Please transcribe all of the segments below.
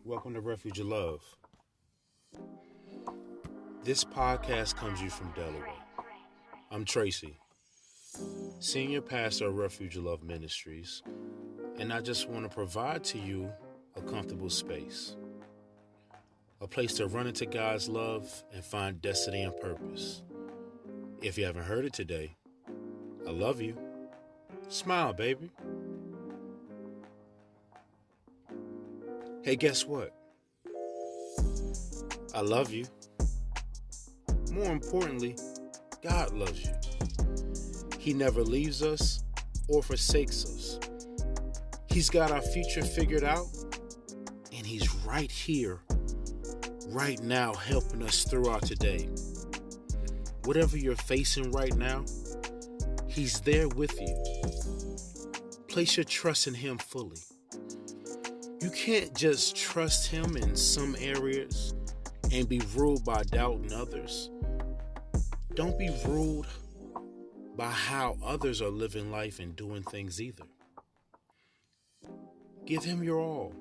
Welcome to Refuge of Love. This podcast comes to you from Delaware. I'm Tracy, Senior Pastor of Refuge of Love Ministries, and I just want to provide to you a comfortable space, a place to run into God's love and find destiny and purpose. If you haven't heard it today, I love you. Smile, baby. Hey, guess what? I love you. More importantly, God loves you. He never leaves us or forsakes us. He's got our future figured out, and He's right here, right now, helping us throughout today. Whatever you're facing right now, He's there with you. Place your trust in Him fully. You can't just trust Him in some areas and be ruled by doubt in others. Don't be ruled by how others are living life and doing things either. Give Him your all.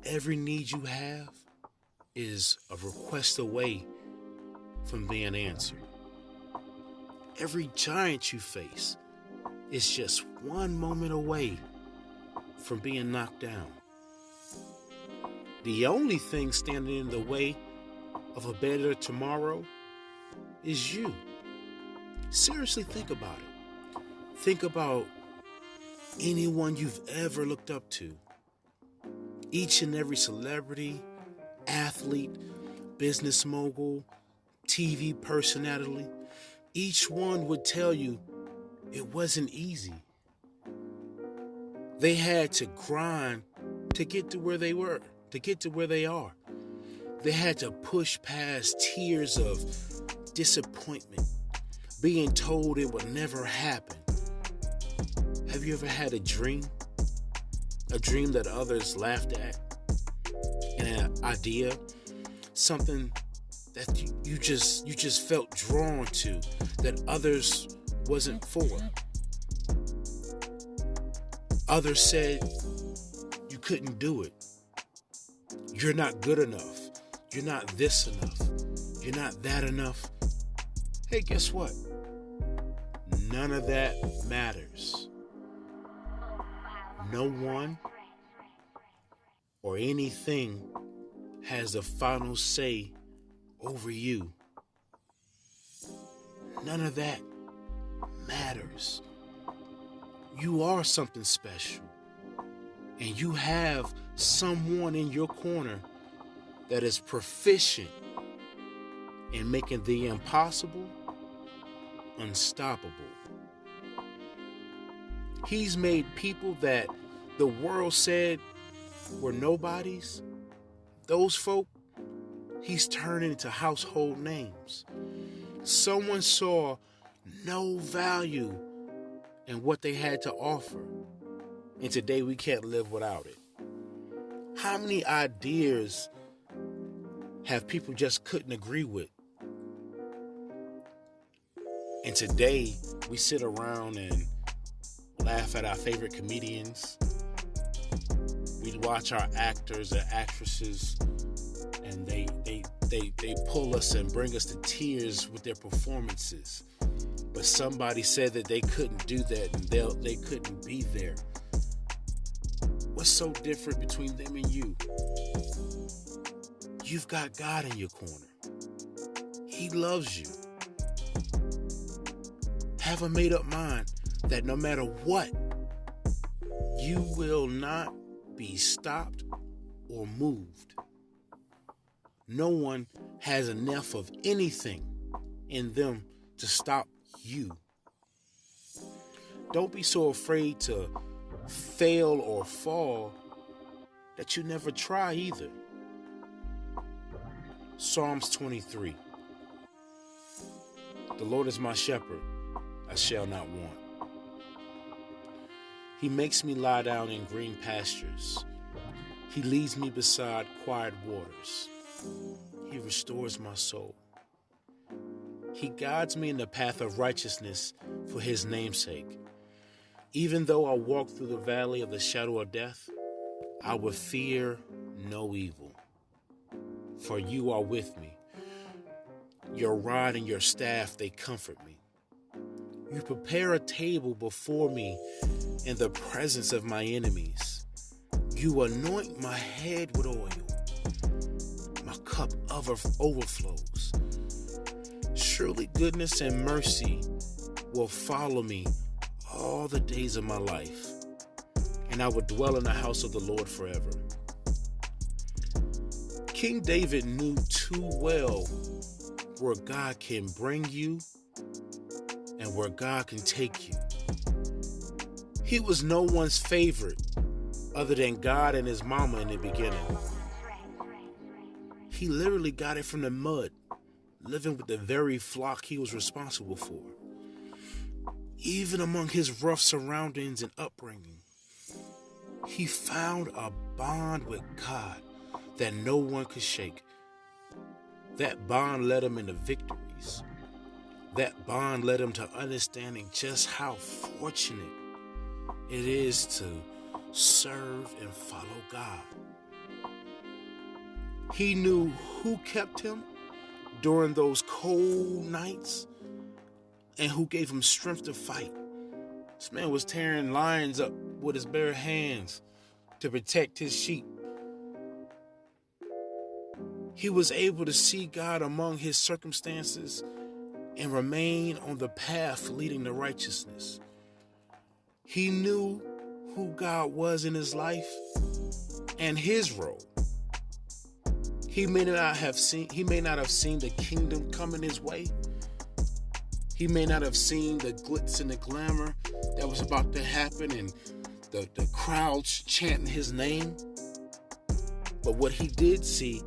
Every need you have is a request away from being answered. Every giant you face is just one moment away from being knocked down. The only thing standing in the way of a better tomorrow is you. Seriously, think about it. Think about anyone you've ever looked up to. Each and every celebrity, athlete, business mogul, TV personality, each one would tell you it wasn't easy. They had to grind to get to where they were, to get to where they are. They had to push past tears of disappointment, being told it would never happen. Have you ever had a dream? A dream that others laughed at? An idea? Something that you just felt drawn to that others wasn't for? Others said you couldn't do it. You're not good enough. You're not this enough. You're not that enough. Hey, guess what? None of that matters. No one or anything has the final say over you. None of that matters. You are something special, and you have someone in your corner that is proficient in making the impossible unstoppable. He's made people that the world said were nobodies. Those folk, He's turned into household names. Someone saw no value in what they had to offer, and today we can't live without it. How many ideas have people just couldn't agree with? And today we sit around and laugh at our favorite comedians. We watch our actors and actresses, and they pull us and bring us to tears with their performances. But somebody said that they couldn't do that, and they couldn't be there. What's so different between them and you? You've got God in your corner. He loves you. Have a made-up mind that no matter what, you will not be stopped or moved. No one has enough of anything in them to stop you. Don't be so afraid to fail or fall that you never try either. Psalms 23. The Lord is my shepherd, I shall not want. He makes me lie down in green pastures. He leads me beside quiet waters. He restores my soul. He guides me in the path of righteousness for His name's sake. Even though I walk through the valley of the shadow of death, I will fear no evil, for you are with me. Your rod and your staff, they comfort me. You prepare a table before me in the presence of my enemies. You anoint my head with oil. My cup overflows. Surely goodness and mercy will follow me all the days of my life, and I will dwell in the house of the Lord forever. King David knew too well where God can bring you and where God can take you. He was no one's favorite other than God and his mama in the beginning. He literally got it from the mud, living with the very flock he was responsible for. Even among his rough surroundings and upbringing, he found a bond with God that no one could shake. That bond led him into victories. That bond led him to understanding just how fortunate it is to serve and follow God. He knew who kept him during those cold nights and who gave him strength to fight. This man was tearing lions up with his bare hands to protect his sheep. He was able to see God among his circumstances and remain on the path leading to righteousness. He knew who God was in his life and his role. He may not have seen the kingdom coming his way. He may not have seen the glitz and the glamour that was about to happen and the crowds chanting his name. But what he did see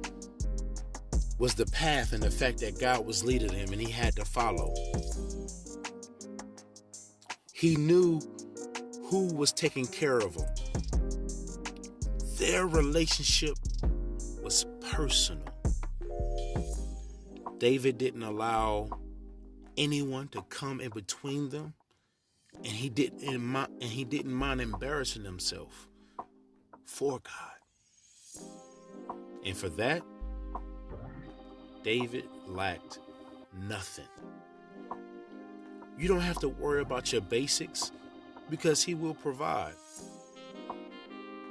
was the path and the fact that God was leading him and he had to follow. He knew who was taking care of him. Their relationship was personal. David didn't allow anyone to come in between them, and he didn't mind embarrassing himself for God. And for that, David lacked nothing. You don't have to worry about your basics because he will provide.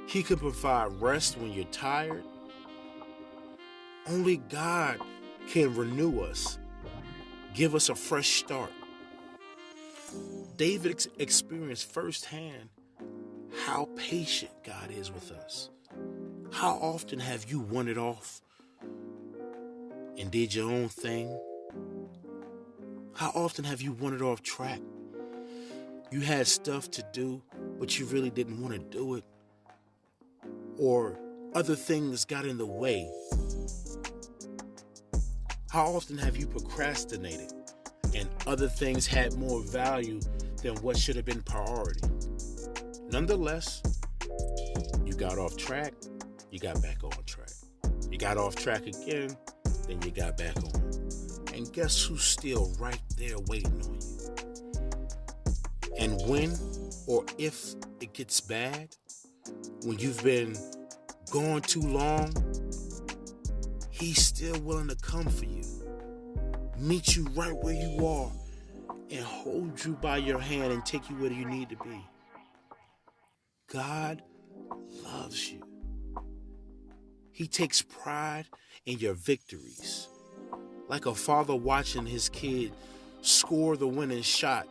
He can provide rest when you're tired. Only God can renew us, give us a fresh start. David experienced firsthand how patient God is with us. How often have you wandered off and did your own thing? How often have you wandered off track? You had stuff to do, but you really didn't want to do it. Or other things got in the way. How often have you procrastinated and other things had more value than what should have been priority? Nonetheless, you got off track, you got back on track. You got off track again, then you got back on. And guess who's still right there waiting on you? And when or if it gets bad, when you've been gone too long, he's still willing to come for you, meet you right where you are, and hold you by your hand and take you where you need to be. God loves you. He takes pride in your victories. Like a father watching his kid score the winning shot